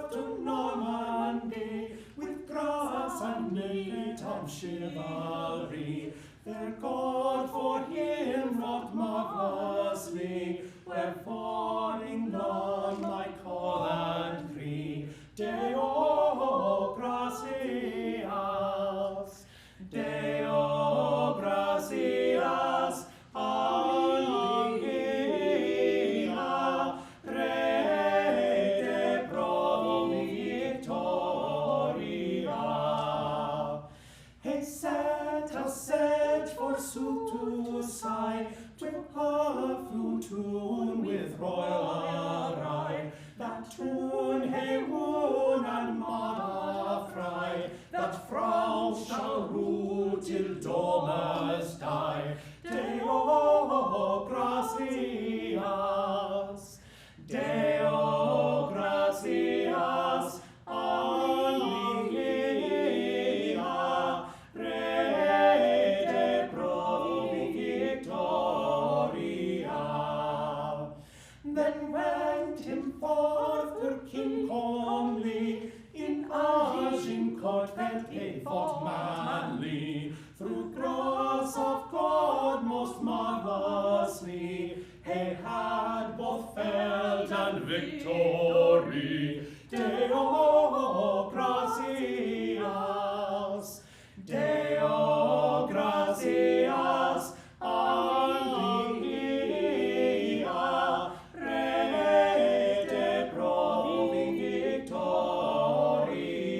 south to Normandy, with grass and native chivalry. Their God for him wrought marvellously, wherefore England might call and pray. Deo gratias, Deo gratias, Alleluia, Rete provi victoria. He set forsooth to sigh, to her flute tune with royal array, that tune he woon and mother fry, that Frau shall rule till Domus die. Deo gratias, Deo gratias, Alleluia, Rete provi victoria. Then went him forth the king comely, in Agincourt went he fought manly, through grace of God most marvellously, he had both felt and victory. Deo gratias, Deo gratias, Alleluia, Rete provi victoria.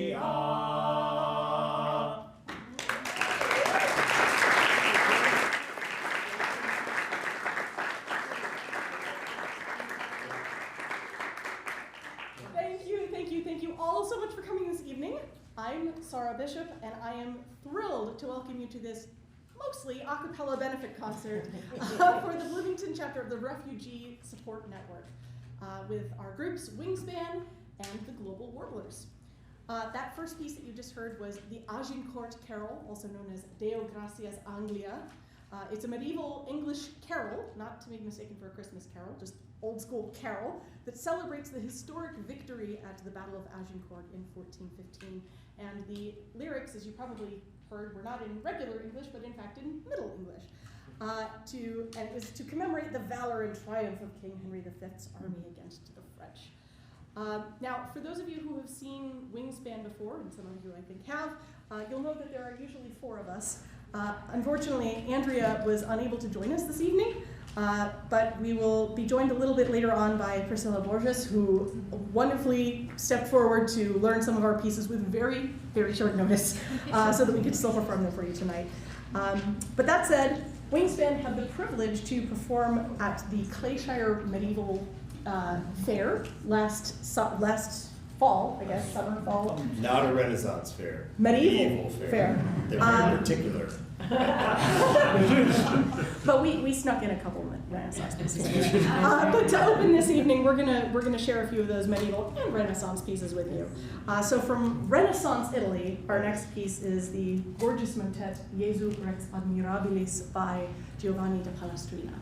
Thank you all so much for coming this evening. I'm Sarah Bishop, and I am thrilled to welcome you to this mostly a cappella benefit concert for the Bloomington chapter of the Refugee Support Network with our groups Wingspan and the Global Warblers. That first piece that you just heard was the Agincourt Carol, also known as Deo Gratias Anglia. It's a medieval English carol, not to be mistaken for a Christmas carol, just old school carol, that celebrates the historic victory at the Battle of Agincourt in 1415. And the lyrics, as you probably heard, were not in regular English, but in fact in Middle English. And it was to commemorate the valor and triumph of King Henry V's army against the French. Now, for those of you who have seen Wingspan before, and some of you I think have, you'll know that there are usually four of us. Unfortunately, Andrea was unable to join us this evening, but we will be joined a little bit later on by Priscilla Borges, who wonderfully stepped forward to learn some of our pieces with very, very short notice, so that we could still perform them for you tonight. But that said, Wingspan had the privilege to perform at the Clayshire Medieval Fair last fall, I guess, summer, fall. Not a Renaissance fair. Medieval fair. They're very particular. But we snuck in a couple of Renaissance pieces. But to open this evening, we're gonna share a few of those medieval and Renaissance pieces with you. So from Renaissance Italy, our next piece is the gorgeous motet Jesu Rex Admirabilis by Giovanni da Palestrina.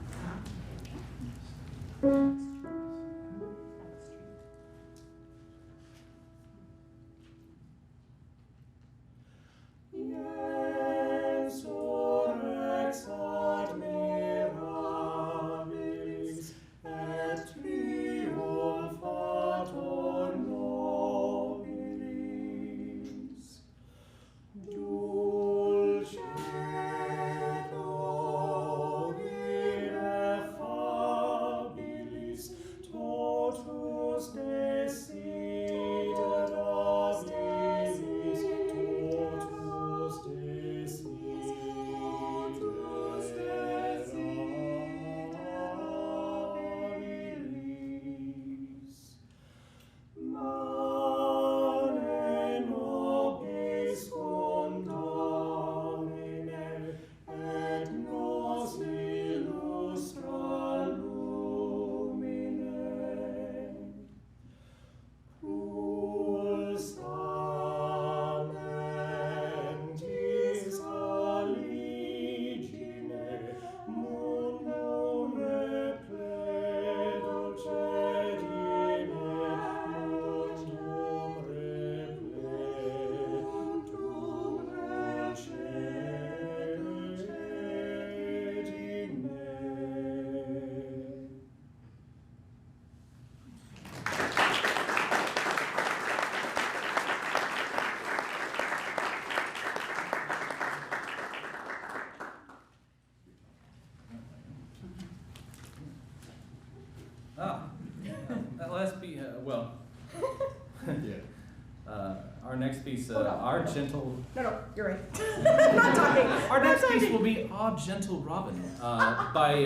Yeah. Our next piece, Hold on, Our no. Gentle... No, you're right. I'm not talking. Our I'm next not piece talking. will be Ah Gentle Robin by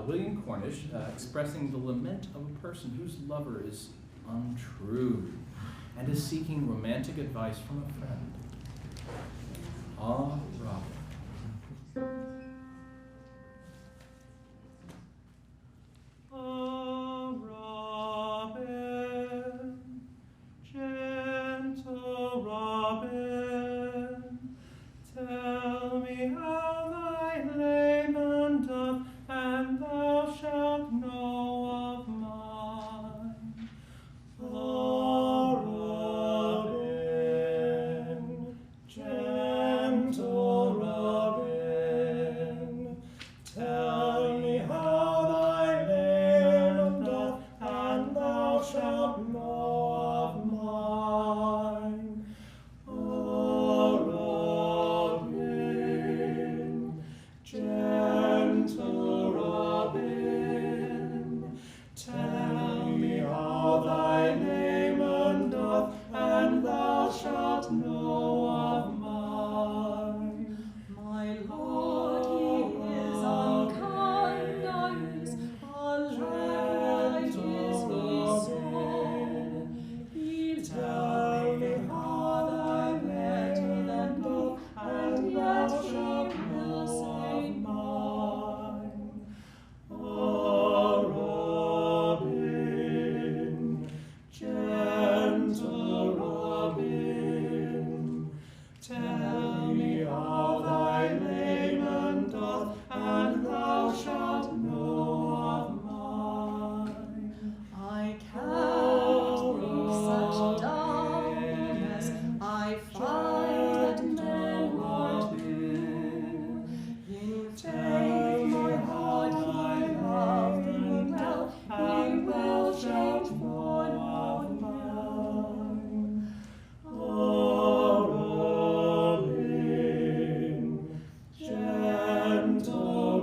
William Cornish, expressing the lament of a person whose lover is untrue and is seeking romantic advice from a friend. Ah Robin. Ah, Robin, gentle Robin, tell me how thy layman doth, and thou shalt know of mine. Ah, Robin, gentle Robin, tell me how thy layman doth, and thou shalt know of mine. Oh, Robin, gentle Robin, tell me how thy layman doth, and thou shalt know of mine. My Lord, he is unkind, eyes, unlike is his soul. He tell me how thy layman doth, and yet he will say mine. Oh, Robin, gentle Robin, tell me how thy layman doth, and thou shalt know of mine. I can't think such dullness, I find that men are true. In faith, my heart, he loved me well, he will change for no mine. Oh, Robin, gentle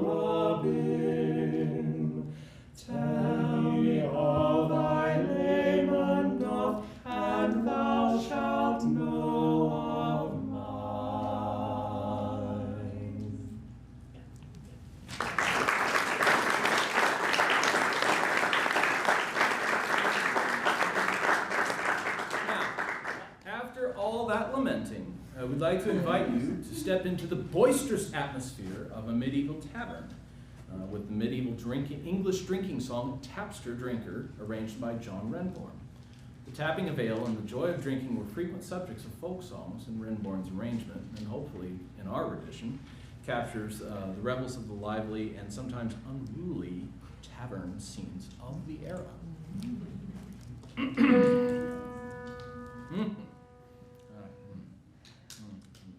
Robin, tell me how thy layman doth, and thou shalt know of mine. Now, after all that lamenting, we'd like to invite you to step into the boisterous atmosphere of a medieval tavern with the medieval English drinking song Tapster Drinker, arranged by John Renbourn. The tapping of ale and the joy of drinking were frequent subjects of folk songs in Renbourn's arrangement, and hopefully in our rendition, captures the revels of the lively and sometimes unruly tavern scenes of the era.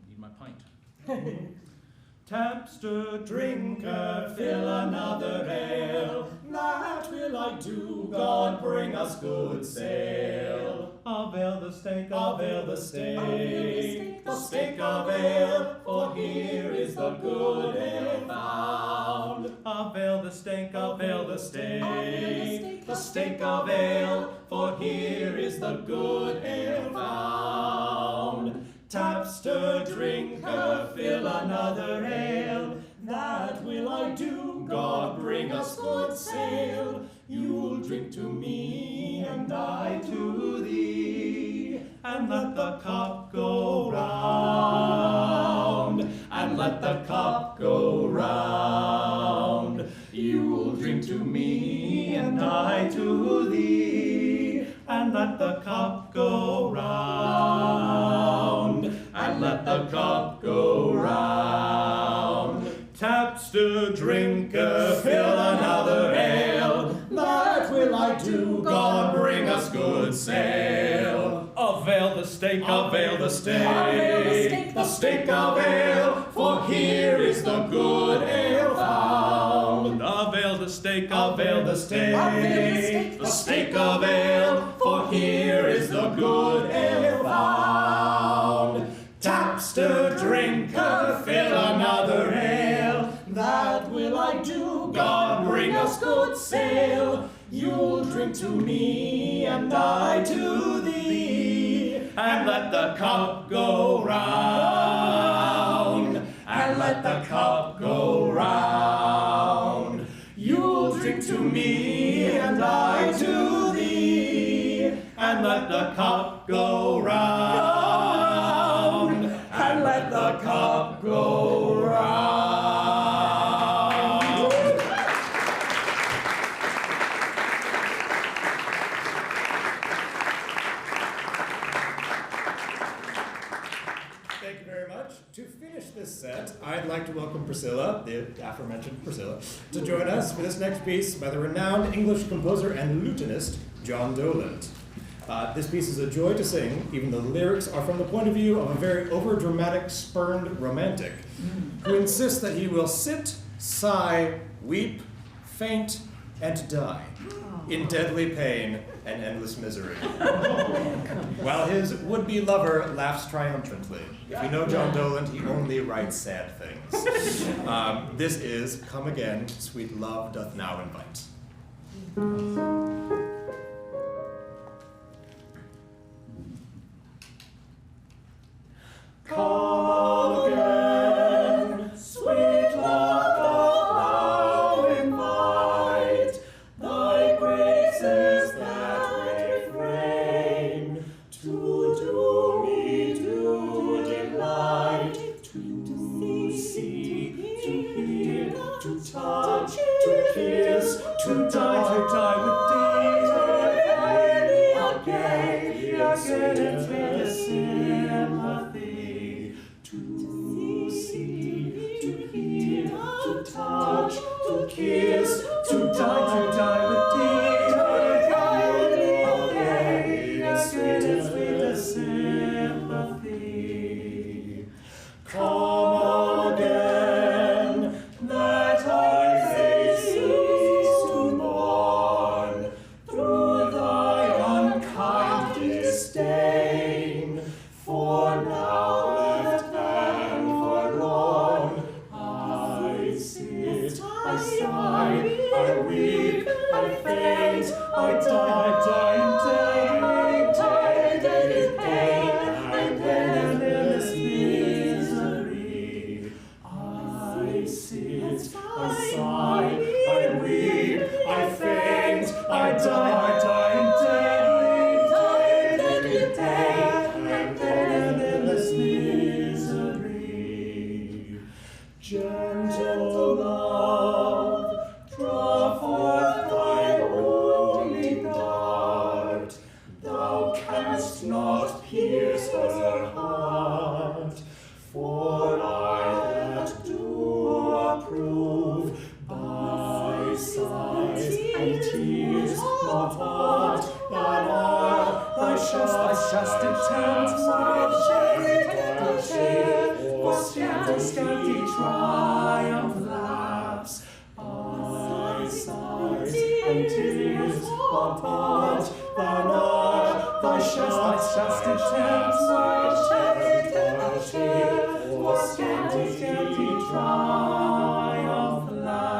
Need my pint. Tapster drinker, fill another ale. That will I do, God bring us good sail. Avail the stake, avail the stake, the stake of ale, for here is the good ale found. Avail the stake, avail the stake, the stake of ale, for here is the good ale found. Tapster drinker, fill another ale. That will I do, God bring us good sail. You'll drink to me, and I to thee, and let the cup go round, and let the cup go round. You'll drink to me, and I to thee, and let the cup go round, and let the cup go round. Tapster drinker, fill another ale. That will I do, God bring us good sail. Avail the stake, avail the stake, the stake of ale, for here is the good ale found. Avail the stake, avail the stake, the stake of ale, for here is the good ale found. Tapster drinker, fill another ale. That will I do, God bring us good sail. You'll drink drink to me, and I to thee, and let the cup go round, and let the cup go round. You'll drink to me, and I to thee, and let the cup go round, and let the cup go round. Thank you very much. To finish this set, I'd like to welcome Priscilla, the aforementioned Priscilla, to join us for this next piece by the renowned English composer and lutenist, John Doland. This piece is a joy to sing, even though the lyrics are from the point of view of a very overdramatic, spurned romantic, who insists that he will sit, sigh, weep, faint, and die in deadly pain and endless misery, while his would-be lover laughs triumphantly. If you know John Doland, he only writes sad things. This is Come Again, Sweet Love Doth Now Invite. Come again, sweet love doth now invite, thy graces that refrain, to do me to delight, to see, to hear, to touch, to kiss, to die with thee, again into the sympathy. To see, to hear, to touch, to kiss, to die with thee, again, sweetest sympathy. Come again, that I may cease to mourn through thy unkind disdain, for now left and forlorn, I sit, I sigh, I weep, I faint, I die in pain, and then in this misery. I sit, I sigh, I weep, I faint, I die in pain, and then in this misery. Gentle love, draw forth thy holy dart. Thou canst not pierce her heart, for I that do approve by sighs and tears not aught than are thy just attempts for scanty triumph laughs. By sighs and tears not aught than are thy just attempts for scanty triumph laughs.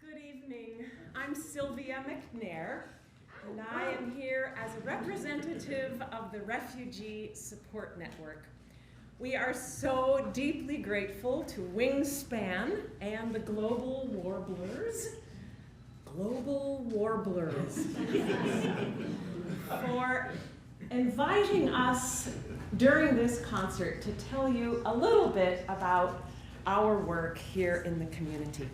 Good evening. I'm Sylvia McNair, and I am here as a representative of the Refugee Support Network. We are so deeply grateful to Wingspan and the Global Warblers for inviting us during this concert to tell you a little bit about our work here in the community.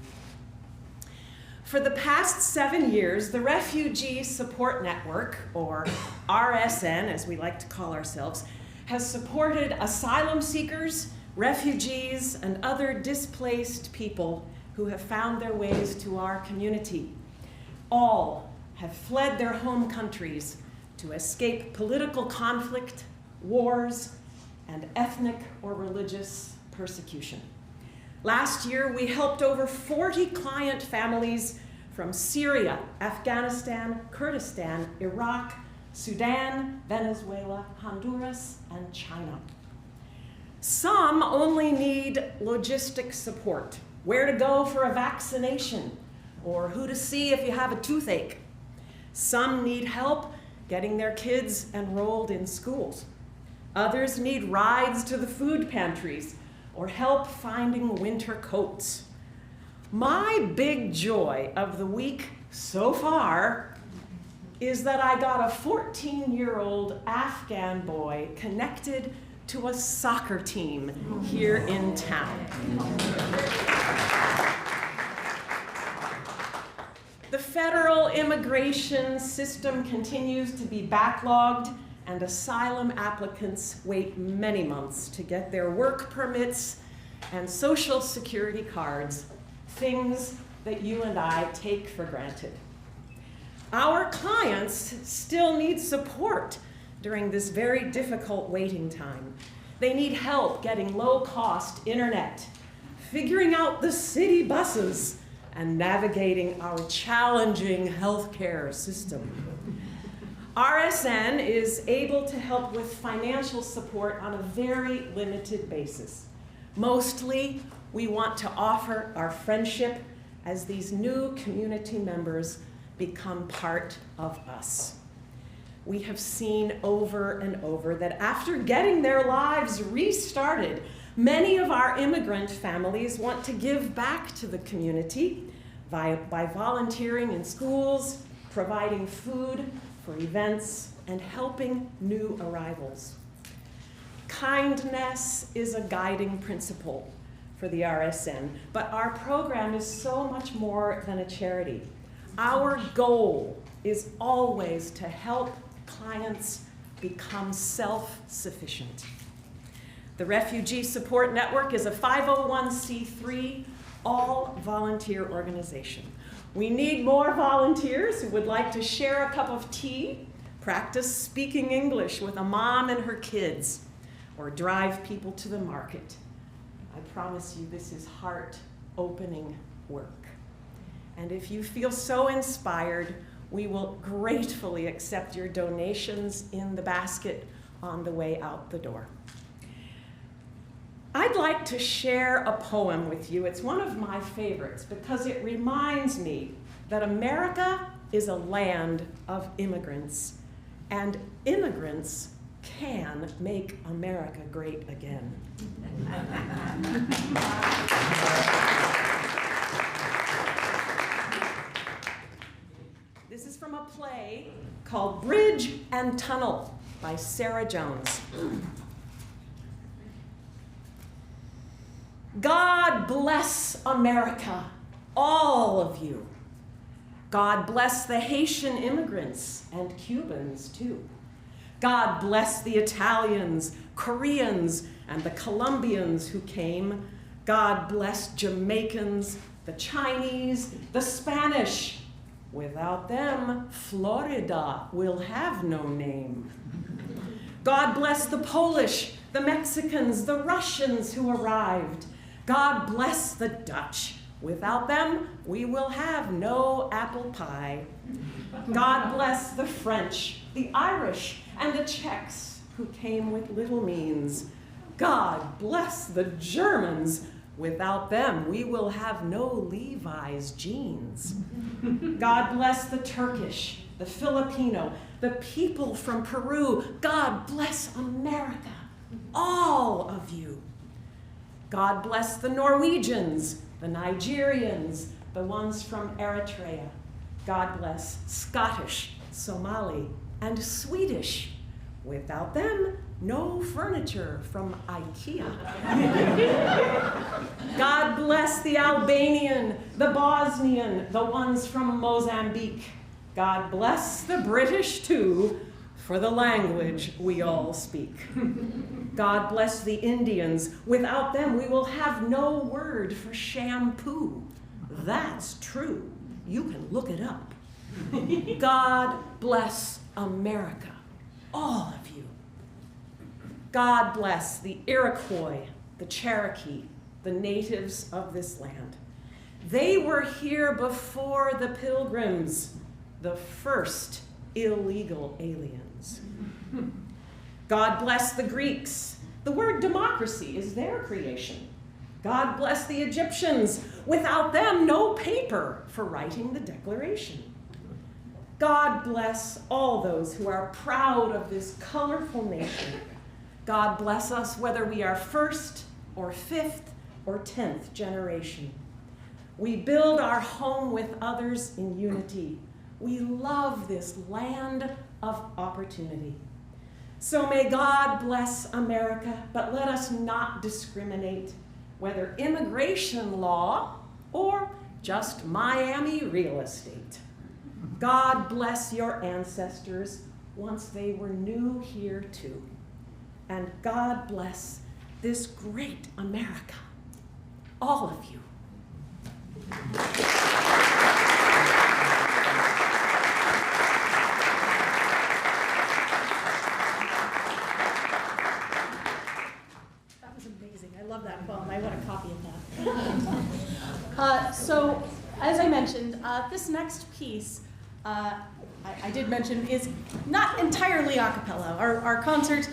For the past 7 years, the Refugee Support Network, or RSN as we like to call ourselves, has supported asylum seekers, refugees, and other displaced people who have found their ways to our community. All have fled their home countries to escape political conflict, wars, and ethnic or religious persecution. Last year, we helped over 40 client families from Syria, Afghanistan, Kurdistan, Iraq, Sudan, Venezuela, Honduras, and China. Some only need logistic support, where to go for a vaccination, or who to see if you have a toothache. Some need help getting their kids enrolled in schools. Others need rides to the food pantries or help finding winter coats. My big joy of the week so far is that I got a 14-year-old Afghan boy connected to a soccer team here in town. The federal immigration system continues to be backlogged, and asylum applicants wait many months to get their work permits and Social Security cards, things that you and I take for granted. Our clients still need support during this very difficult waiting time. They need help getting low-cost internet, figuring out the city buses, and navigating our challenging healthcare system. RSN is able to help with financial support on a very limited basis. Mostly, we want to offer our friendship as these new community members become part of us. We have seen over and over that after getting their lives restarted, many of our immigrant families want to give back to the community by volunteering in schools, providing food for events, and helping new arrivals. Kindness is a guiding principle for the RSN, but our program is so much more than a charity. Our goal is always to help clients become self-sufficient. The Refugee Support Network is a 501c3 all-volunteer organization. We need more volunteers who would like to share a cup of tea, practice speaking English with a mom and her kids, or drive people to the market. I promise you this is heart-opening work. And if you feel so inspired, we will gratefully accept your donations in the basket on the way out the door. I'd like to share a poem with you. It's one of my favorites because it reminds me that America is a land of immigrants, and immigrants can make America great again. This is from a play called Bridge and Tunnel by Sarah Jones. God bless America, all of you. God bless the Haitian immigrants and Cubans too. God bless the Italians, Koreans, and the Colombians who came. God bless Jamaicans, the Chinese, the Spanish. Without them, Florida will have no name. God bless the Polish, the Mexicans, the Russians who arrived. God bless the Dutch. Without them, we will have no apple pie. God bless the French, the Irish, and the Czechs who came with little means. God bless the Germans. Without them, we will have no Levi's jeans. God bless the Turkish, the Filipino, the people from Peru. God bless America, all of you. God bless the Norwegians, the Nigerians, the ones from Eritrea. God bless Scottish, Somali, and Swedish. Without them, no furniture from IKEA. God bless the Albanian, the Bosnian, the ones from Mozambique. God bless the British too, for the language we all speak. God bless the Indians. Without them, we will have no word for shampoo. That's true. You can look it up. God bless America, all of you. God bless the Iroquois, the Cherokee, the natives of this land. They were here before the Pilgrims, the first illegal aliens. God bless the Greeks. The word democracy is their creation. God bless the Egyptians. Without them, no paper for writing the Declaration. God bless all those who are proud of this colorful nation. God bless us whether we are first or fifth or 10th generation. We build our home with others in unity. We love this land of opportunity. So may God bless America, but let us not discriminate, whether immigration law or just Miami real estate. God bless your ancestors once they were new here too. And God bless this great America, all of you. That was amazing. I love that poem. I want a copy of that. So, as I mentioned, this next piece, I did mention, is not entirely a cappella. Our concert,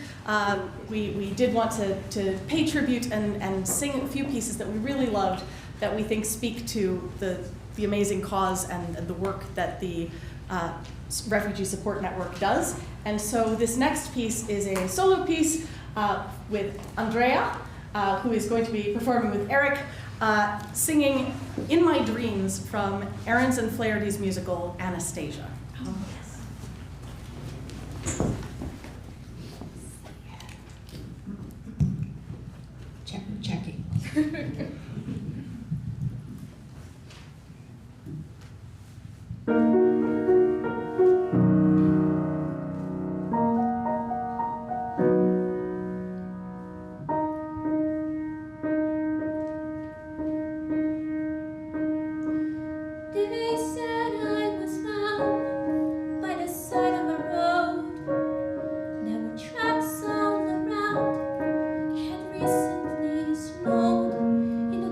we did want to pay tribute and sing a few pieces that we really loved, that we think speak to the amazing cause and the work that the Refugee Support Network does. And so this next piece is a solo piece with Andrea, who is going to be performing with Eric, singing In My Dreams from Ahrens and Flaherty's musical Anastasia. Oh, yes. Checking. They said I was found by the side of a road. There were tracks all around. It had recently snowed in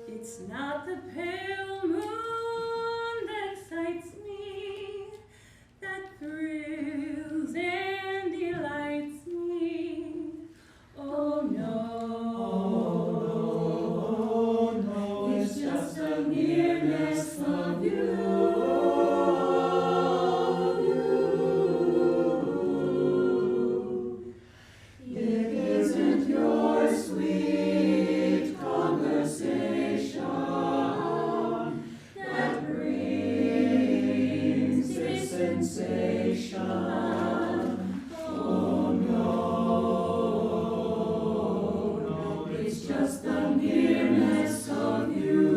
It's not the pale moon that excites me, that thrills and delights me. Oh no, it's just the nearness of you. It isn't your sweet conversation that brings this sensation. Oh no, it's just the nearness of you.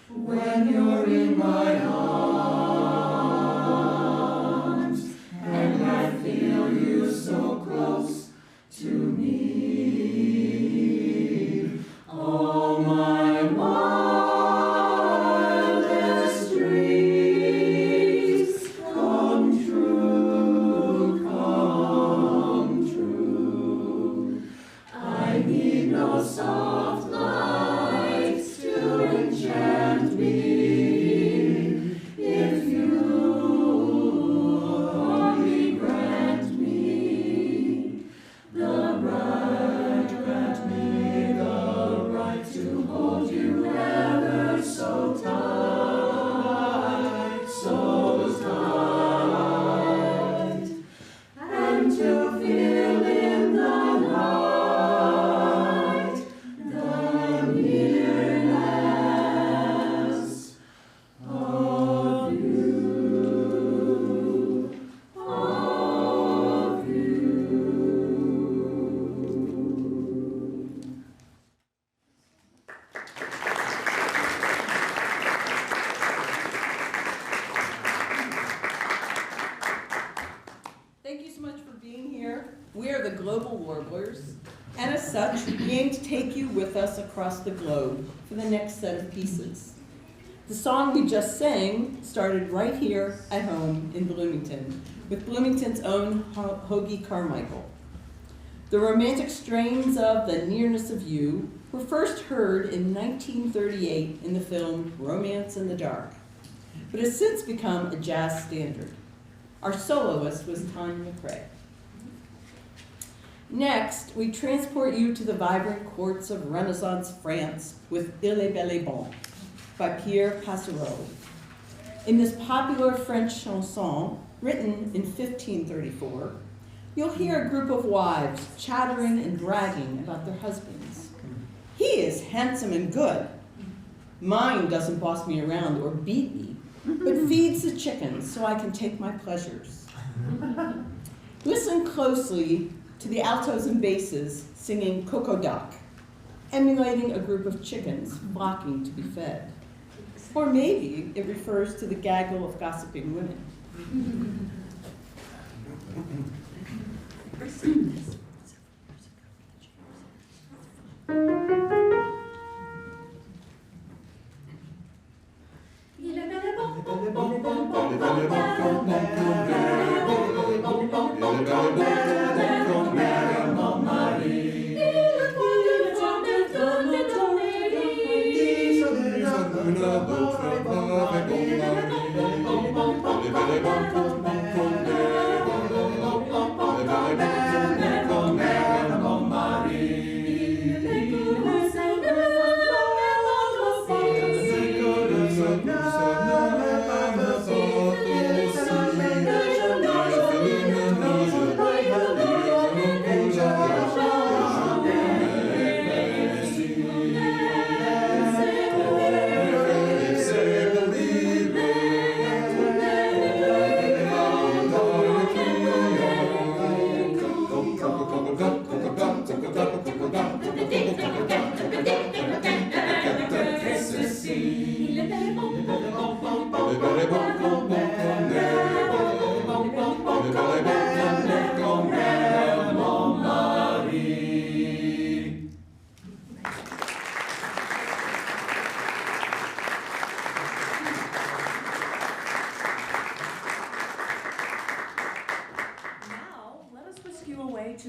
When you're in my arms and I feel you so close to me, all my wildest dreams come true, come true. I need no soft lights to enchant me. If you only grant me the right, to hold you ever so tight, so tight, and to feel in the night the nearness of you, of you. Thank you so much for being here. We are the Global Warblers, and as such, we aim to take you with us across the globe for the next set of pieces. The song we just sang started right here at home in Bloomington, with Bloomington's own Hoagie Carmichael. The romantic strains of The Nearness of You were first heard in 1938 in the film Romance in the Dark, but has since become a jazz standard. Our soloist was Tanya McRae. Next, we transport you to the vibrant courts of Renaissance France with Il est bel et bon by Pierre Passereau. In this popular French chanson, written in 1534, you'll hear a group of wives chattering and bragging about their husbands. He is handsome and good. Mine doesn't boss me around or beat me, but feeds the chickens so I can take my pleasures. Listen closely to the altos and basses singing Coco Duck, emulating a group of chickens flocking to be fed. Or maybe it refers to the gaggle of gossiping women.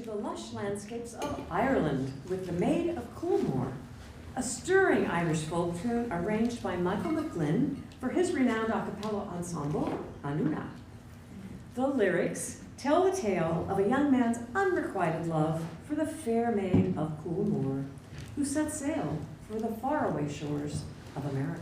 to the lush landscapes of Ireland with The Maid of Coolmore, a stirring Irish folk tune arranged by Michael McGlynn for his renowned a cappella ensemble, Anuna. The lyrics tell the tale of a young man's unrequited love for the fair maid of Coolmore, who set sail for the faraway shores of America.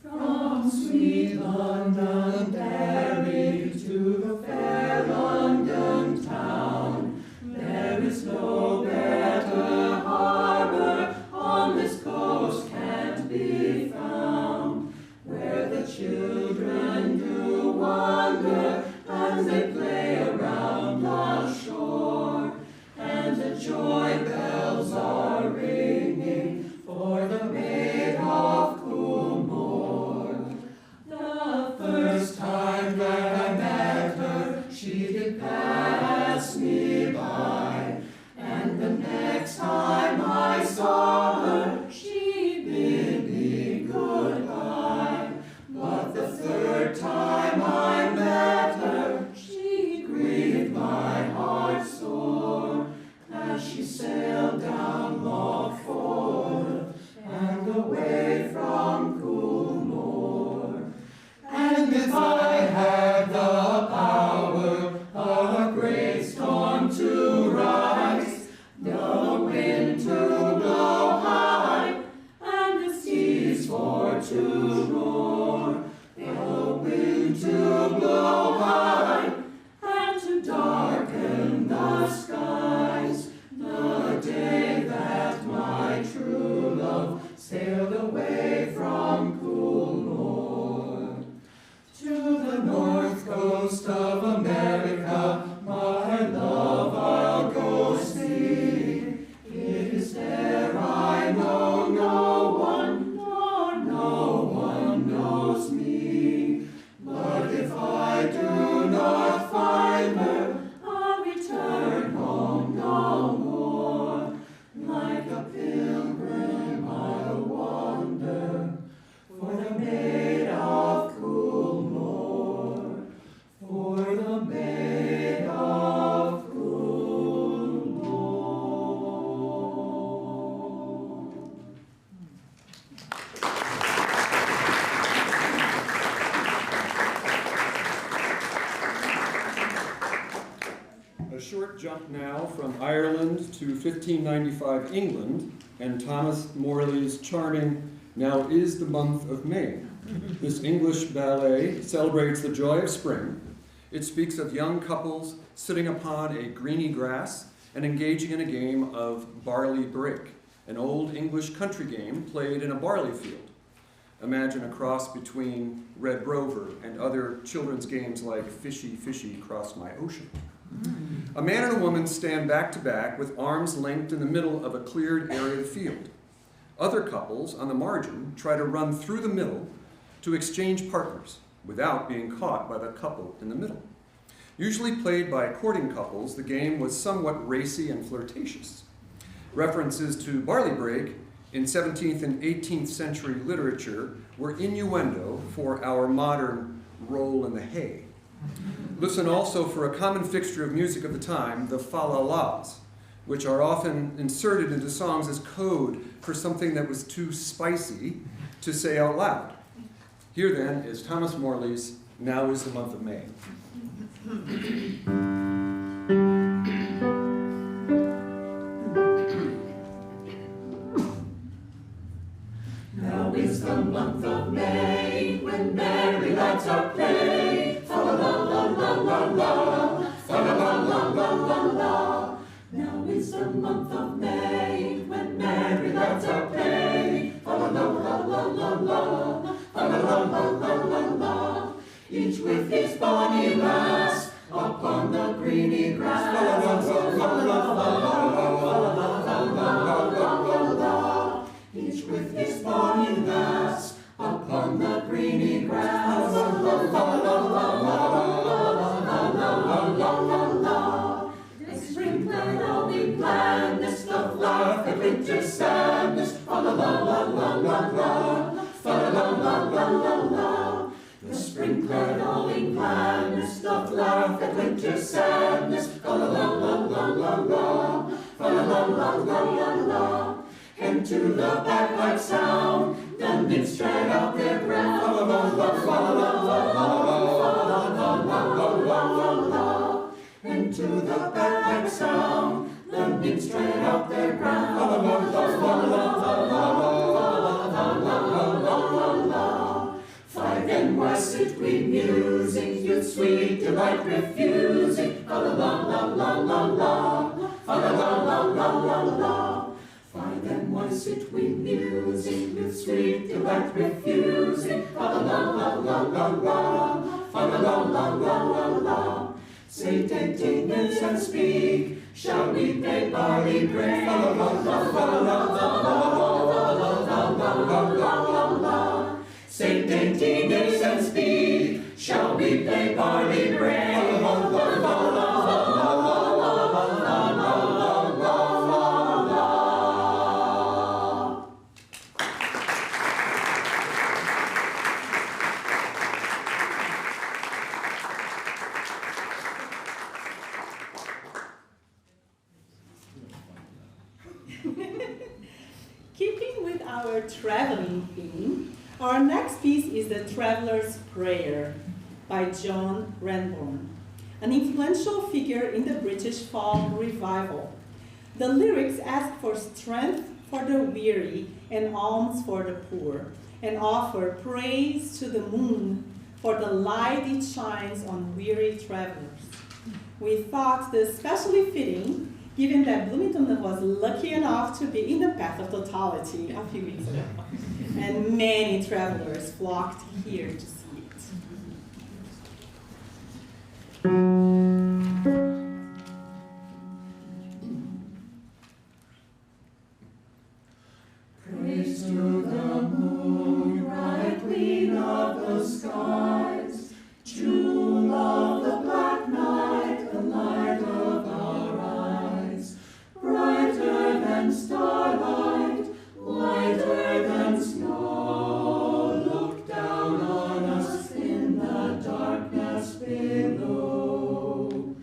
From sweet Londonderry to the fair London town, there is no better harbor on this coast can't be found, where the children do wander as they play around the shore, and the joy bells are ringing for the maid of Coolmore. The first time that I met her, she did pass me by, and the next time I saw her, she bid me goodbye. But the third time I met her, she grieved my heart sore, as she sailed down Loch Foyle and away from Coolmore. And if I had the power, a great storm to rise, the wind to blow high, and the seas for to roar, the wind to blow high, and to darken the skies, the day that my true love sailed away from Coolmore. To the north coast of America, my love I'll go see. It is there I know no one, nor no one knows me. But if I do not find her, I'll return home no more. Like a pilgrim I'll wander for the maid of Coolmore, for the maid of Coolmore. A short jump now from Ireland to 1595 England and Thomas Morley's charming Now Is the Month of May. This English ballet celebrates the joy of spring. It speaks of young couples sitting upon a greeny grass and engaging in a game of barley break, an old English country game played in a barley field. Imagine a cross between Red Rover and other children's games like Fishy, Fishy, Cross My Ocean. A man and a woman stand back to back with arms linked in the middle of a cleared area of the field. Other couples on the margin try to run through the middle to exchange partners without being caught by the couple in the middle. Usually played by courting couples, the game was somewhat racy and flirtatious. References to barley break in 17th and 18th century literature were innuendo for our modern roll in the hay. Listen also for a common fixture of music of the time, the fa-la-las, which are often inserted into songs as code for something that was too spicy to say out loud. Here then is Thomas Morley's Now Is the Month of May. Now is the month of May, when merry lads are playing. Fa-la-la-la-la-la-la, fa-la-la-la-la-la-la. Now is the month of May, when merry lads are playing. Fa-la-la-la-la-la-la, fa-la-la-la-la-la-la. Each with his bonny lass upon the greeny grass. Fa-la-la-la-la-la-la-la-la-la-la-la. Each with his bonny lass upon the greeny grass. La-la-la-la-la-la-la-la-la-la. The spring plan all be blandest of life, the winter sadness. La-la-la-la-la-la-la. Fa-la-la-la-la-la-la. The sprinkler lulling gladness doth laugh at winter's sadness. Fa-la-la-la-la-la-la. Fa-la-la-la-la-la-la. And to the bagpipe sound, the nymphs tread out their ground. Fa-la-la-la-la-la-la-la-la-la-la-la. And to the bagpipe sound, the nymphs tread out their ground. Fa-la-la-la-la-la-la-la-la-la-la. Five and why sit we musing, youth sweet delight refusing. Fa-la-la-la-la-la-la. Fa-la-la-la-la-la-la. Five and why sit we musing, with sweet delight refusing. Fa-la-la-la-la-la-la. Fa-la-la-la-la-la-la. Say dainty nymphs and speak, shall we bake barley bread? Fa-la-la-la-la-la-la-la-la-la-la-la. Say dainty nymphs and speak, shall we bake barley bread? Keeping with our traveling theme, our next piece is The Traveler's Prayer by John Renbourn, an influential figure in the British folk revival. The lyrics ask for strength for the weary and alms for the poor, and offer praise to the moon for the light it shines on weary travelers. We thought this especially fitting given that Bloomington was lucky enough to be in the path of totality a few weeks ago, and many travelers flocked here to see it. Praise to the moon, bright queen of the skies, jewel of the black night, the light of our eyes, brighter than starlight, whiter than snow. Look down on us in the darkness below.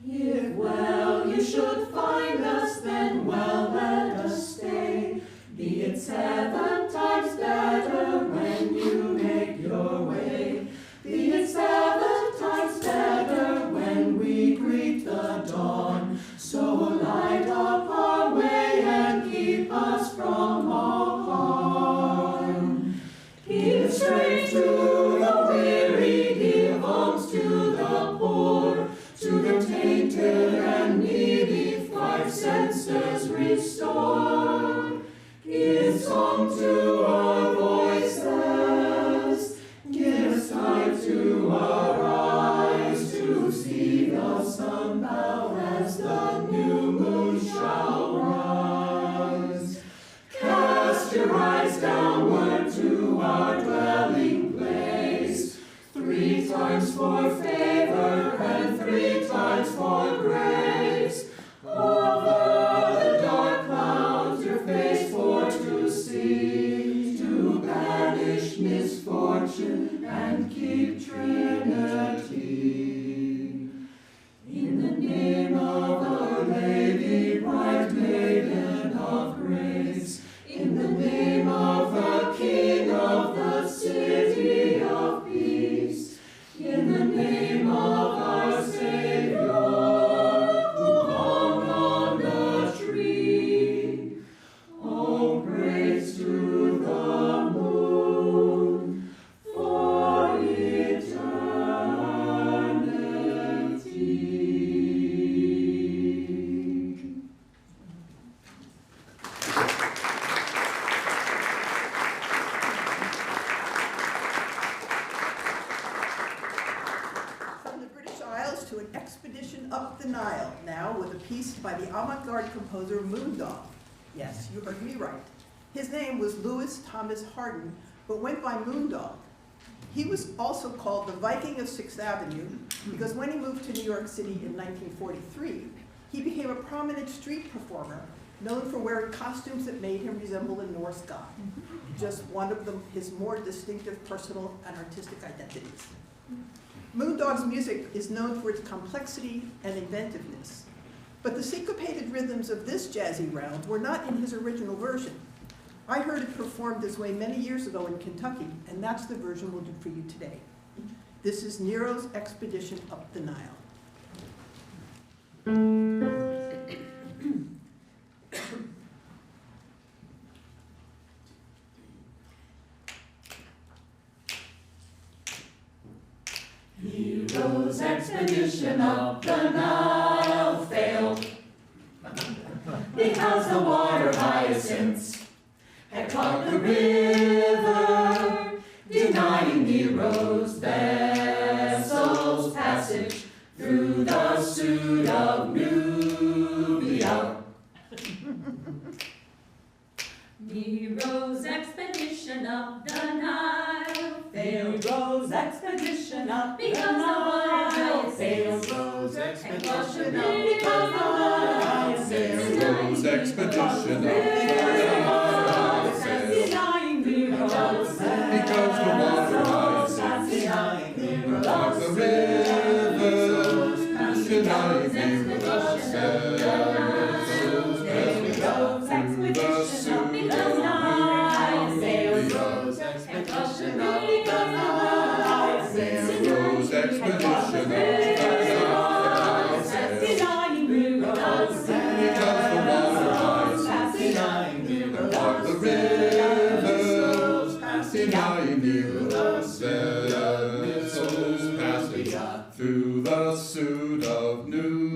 If well you should find us, then well let us stay. Be it 7 times better when you make your way. Be it 7 times better when we greet the dawn. So light up our way and keep us from all harm. Give strength to the weary, give alms to the poor, to the tainted and needy 5 senses restore. Give song to our voices, give sight to our eyes, to see the sun bow as the new moon shall rise. Cast your eyes downward to our dwelling place, 3 times for favor and 3 times for grace. Over the dark clouds your face for to see, to banish misfortune and keep Trinity. In the name of Our Lady, bright maiden of grace, in the name of the King of the city of peace, in the name of our Savior, who hung on the tree. Oh, praise to the moon for eternity. From the British Isles to an expedition up the Nile, now with a piece by the avant-garde composer Moondog. Yes, you heard me right. His name was Louis Thomas Harden, but went by Moondog. He was also called the Viking of 6th Avenue because when he moved to New York City in 1943, he became a prominent street performer known for wearing costumes that made him resemble a Norse god. Just one of his more distinctive personal and artistic identities. Moondog's music is known for its complexity and inventiveness, but the syncopated rhythms of this jazzy round were not in his original version. I heard it performed this way many years ago in Kentucky, and that's the version we'll do for you today. This is Nero's Expedition Up the Nile. Nero's expedition up the Nile failed because the water hyacinths had clogged the river, denying Nero's vessel's passage through the suit of Nubia. Nero's expedition up the Nile failed. Nero's expedition up the Because the Nile water failed. hyacinths Nero's expedition up and the Nile failed. Nero's expedition up the Nile failed. Denying Nero's Because the water hyacinths denying Nero's clogged the river, denying Nero's vessels through the suit of Nubia. Nero's expedition up the Nile failed. Nero's expedition up the Nile failed. Denying Nero's Because the water hyacinths denying Nero's clogged the river, denying Nero's vessels passage through the suit of Nubia.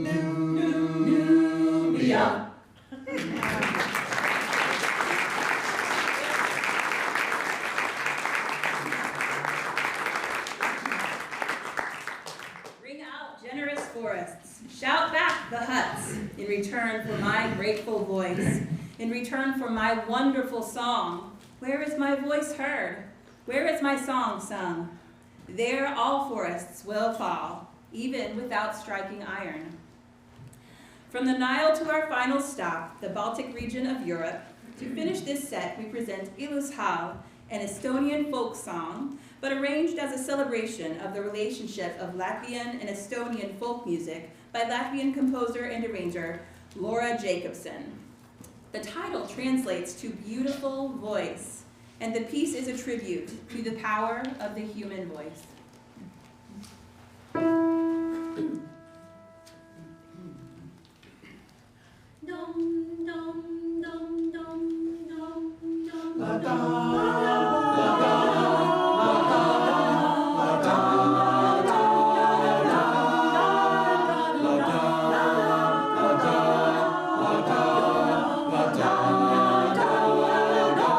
Ring out, generous forests. Shout back the huts in return for my grateful voice, in return for my wonderful song. Where is my voice heard? Where is my song sung? There all forests will fall, even without striking iron. From the Nile to our final stop, the Baltic region of Europe, to finish this set, we present Ilus Hal, an Estonian folk song, but arranged as a celebration of the relationship of Latvian and Estonian folk music by Latvian composer and arranger Laura Jacobson. The title translates to beautiful voice, and the piece is a tribute to the power of the human voice. Dum dum dum dum dum dum La dum. da, la da, la da, la da, la da, la da, la da, la da, la da.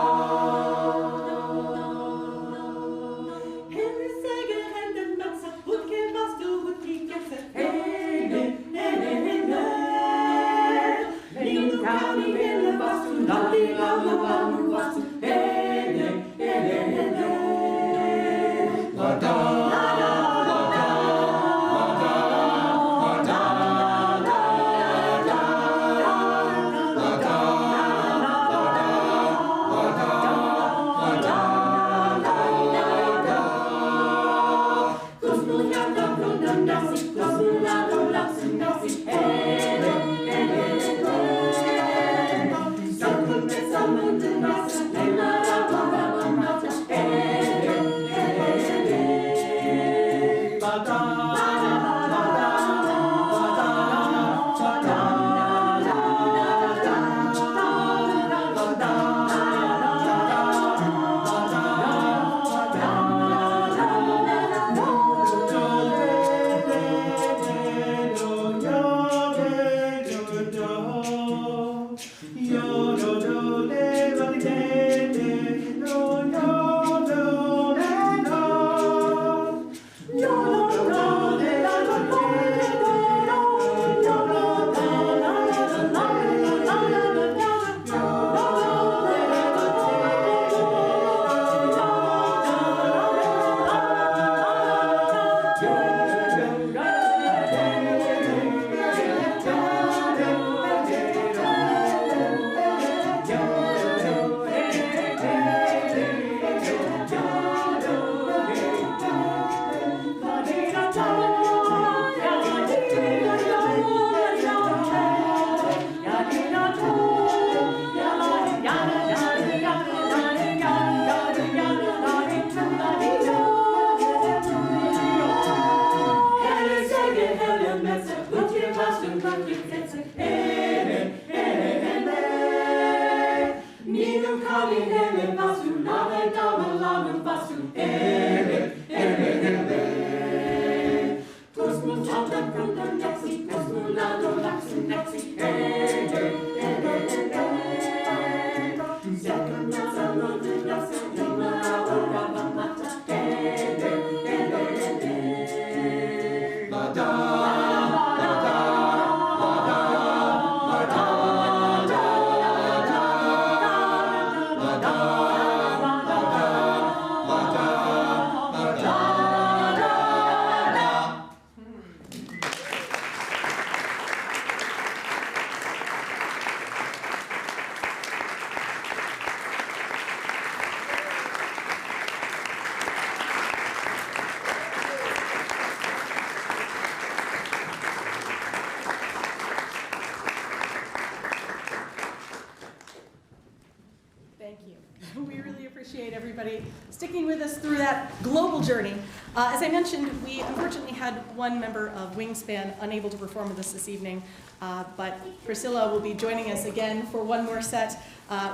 appreciate everybody sticking with us through that global journey. As I mentioned, we unfortunately had one member of Wingspan unable to perform with us this evening, but Priscilla will be joining us again for one more set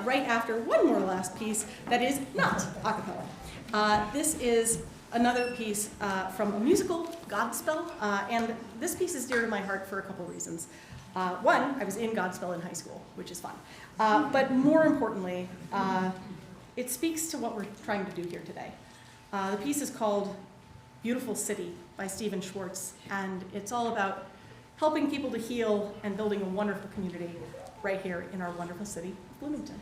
right after one more last piece that is not a cappella. This is another piece from a musical, Godspell, and this piece is dear to my heart for a couple reasons. One, I was in Godspell in high school, which is fun. But more importantly, it speaks to what we're trying to do here today. The piece is called Beautiful City by Stephen Schwartz, and it's all about helping people to heal and building a wonderful community right here in our wonderful city of Bloomington.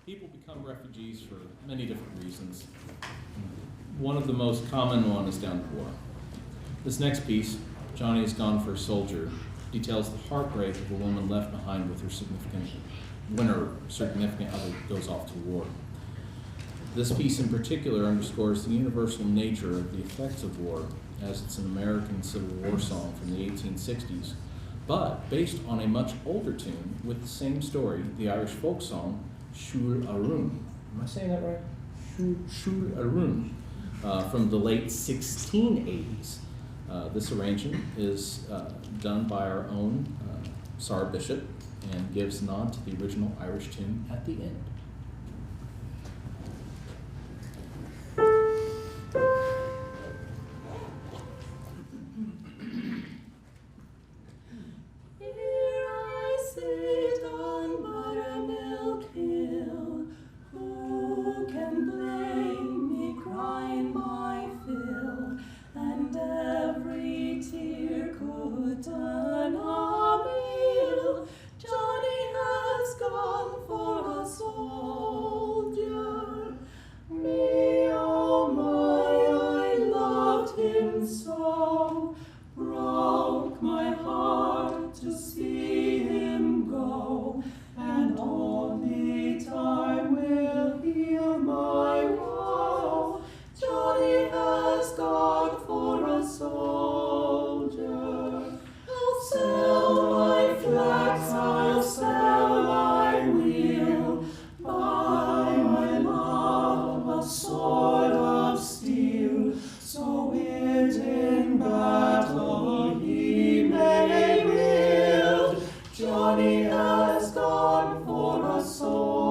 People become refugees for many different reasons. One of the most common one is downpour. This next piece, Johnny Has Gone for a Soldier, details the heartbreak of a woman left behind with her significant other goes off to war. This piece in particular underscores the universal nature of the effects of war, as it's an American Civil War song from the 1860s, but based on a much older tune with the same story, the Irish folk song, Siúl Arún, am I saying that right? Schulerun, from the late 1680s. This arrangement is done by our own Sarah Bishop and gives nod to the original Irish tune at the end. Here I sit on buttermilk hill. Who can blame me crying my fill? And every tear could turn a meal. Johnny has gone for a soldier. Me, oh my, I loved him so. Broke my heart to see him go, and only time will heal my woe. Johnny has gone for a soldier. I'll sell my flax, I'll sell my wheel, buy my love a sword of steel, so it in battle he may wield. Johnny has gone for a soldier.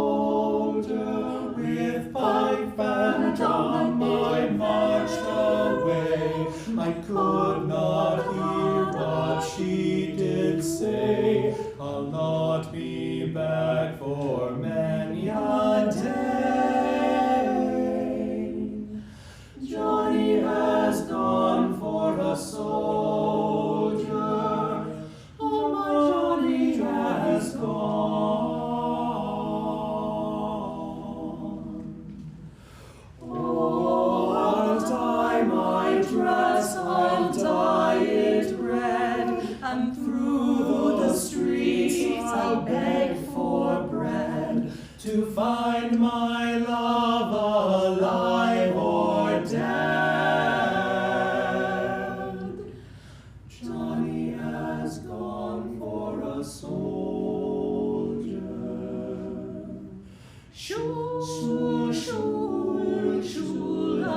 With pipe and drum I marched away. I could not hear what she did say. I'll not be back for many a day. Johnny has gone for a soldier. Oh, my Johnny has gone. Oh, I'll dye my dress, I'll dye it red, and through the streets I'll beg for bread, to find my love alive or dead. Johnny has gone for a soldier. Shul, shul, shul, shularun,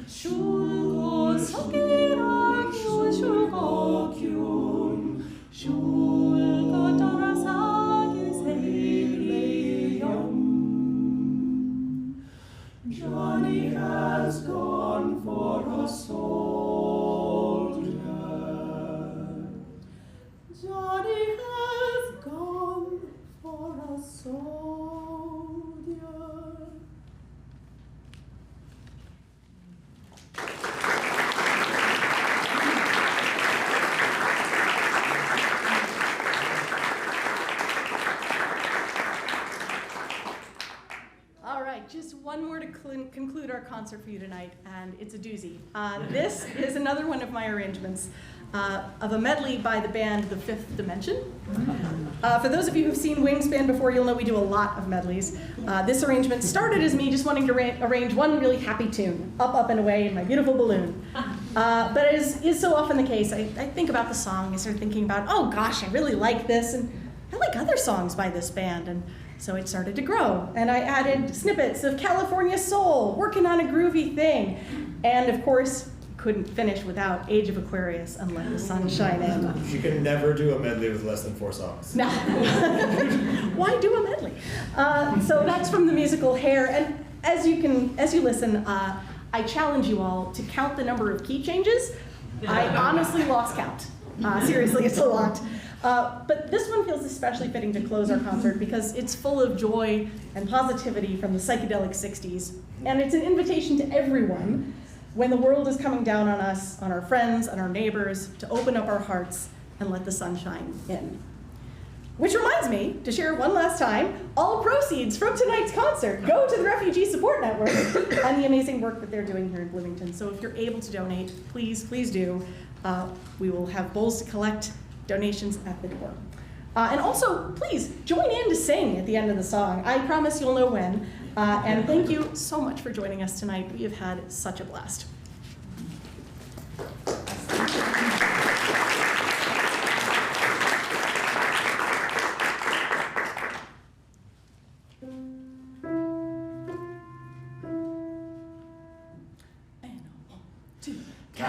shul go sokirak, shul go kyun, shul go darasagis heileum. Johnny has gone for a soldier. Johnny has gone for a soldier. All right, just one more to conclude our concert for you tonight, and it's a doozy. This is another one of my arrangements of a medley by the band The Fifth Dimension. For those of you who've seen Wingspan before, you'll know we do a lot of medleys. This arrangement started as me just wanting to arrange one really happy tune, Up, Up, and Away in my beautiful balloon. But as is so often the case, I think about the song, I start thinking about, oh gosh, I really like this, and I like other songs by this band, and so it started to grow, and I added snippets of California Soul, Working on a Groovy Thing, and of course, couldn't finish without Age of Aquarius and Let the Sun Shine In. You can never do a medley with less than 4 songs. No. Why do a medley? So that's from the musical Hair, and as you listen, I challenge you all to count the number of key changes. I honestly lost count. Seriously, it's a lot. But this one feels especially fitting to close our concert because it's full of joy and positivity from the psychedelic 60s. And it's an invitation to everyone, when the world is coming down on us, on our friends and our neighbors, to open up our hearts and let the sunshine in. Which reminds me to share one last time, all proceeds from tonight's concert go to the Refugee Support Network and the amazing work that they're doing here in Bloomington. So if you're able to donate, please, please do. We will have bowls to collect, donations at the door. And also, please, join in to sing at the end of the song. I promise you'll know when. And thank you so much for joining us tonight. We have had such a blast.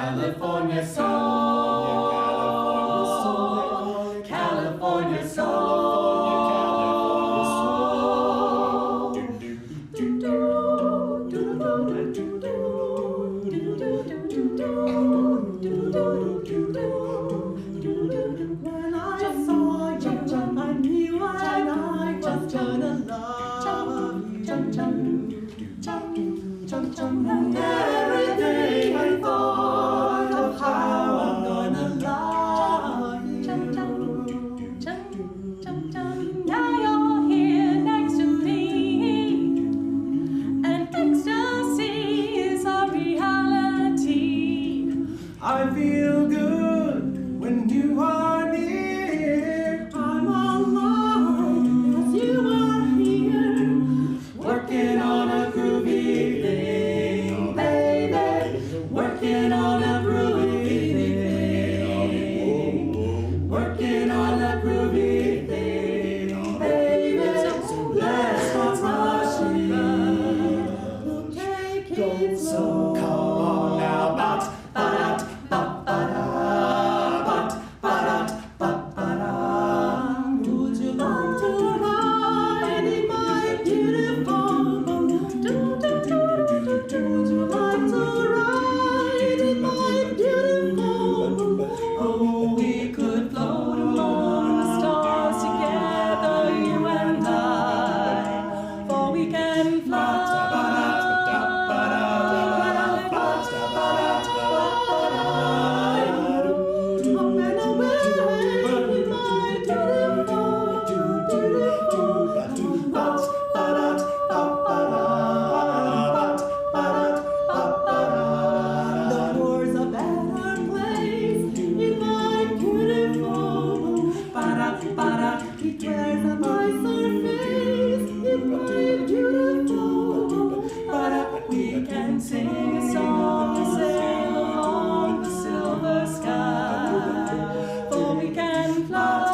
California soul, California soul. When I saw you, I knew I was gonna love you. And every day I thought of how I'm gonna love you. Now you're here next to me, and ecstasy is a reality. I feel good when you are near. I'm alive as you are here. Working on a groovy thing, baby. Working on a groovy thing. Working on a groovy thing, baby. Let's not rush it. We'll take Go it so slow. come on now, bat, ba-dat, ba-ba-da, bat, ba-dat, ba-ba-da. Would you like to ride in my beautiful boat? Would you like to ride in my beautiful boat? Oh, we could float among the stars together, you and I. For we can fly. The world's a better place in my beautiful boat. It wears a nicer face in my beautiful boat. We can sing a song to sail along the silver sky, for we can fly.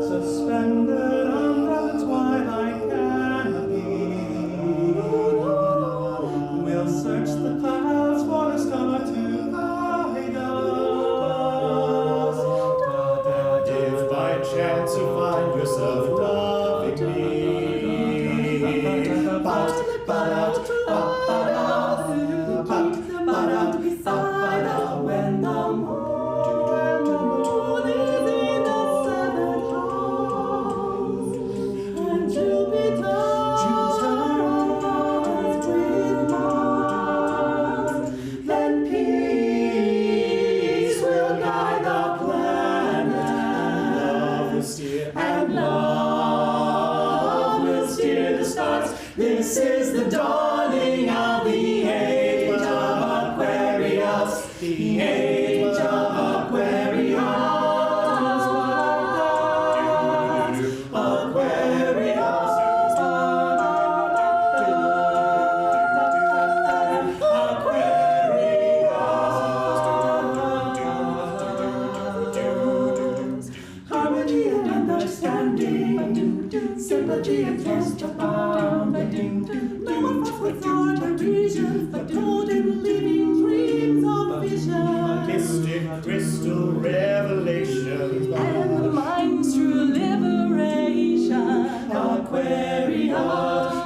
Suspended under the twilight canopy, we'll search the clouds for a star to guide us. If by chance you find yourself loving me, when the moon is in the seventh house, and Jupiter is with Mars, then peace will guide the planet, and love will steer the stars. This is the dawning of the age of Aquarius, the age of Aquarius. Harmony and understanding, sympathy and trust abound. No one fuss with our regions, but golden living dreams of vision. Mystic crystal revelations, and the mind's true liberation. Aquarius.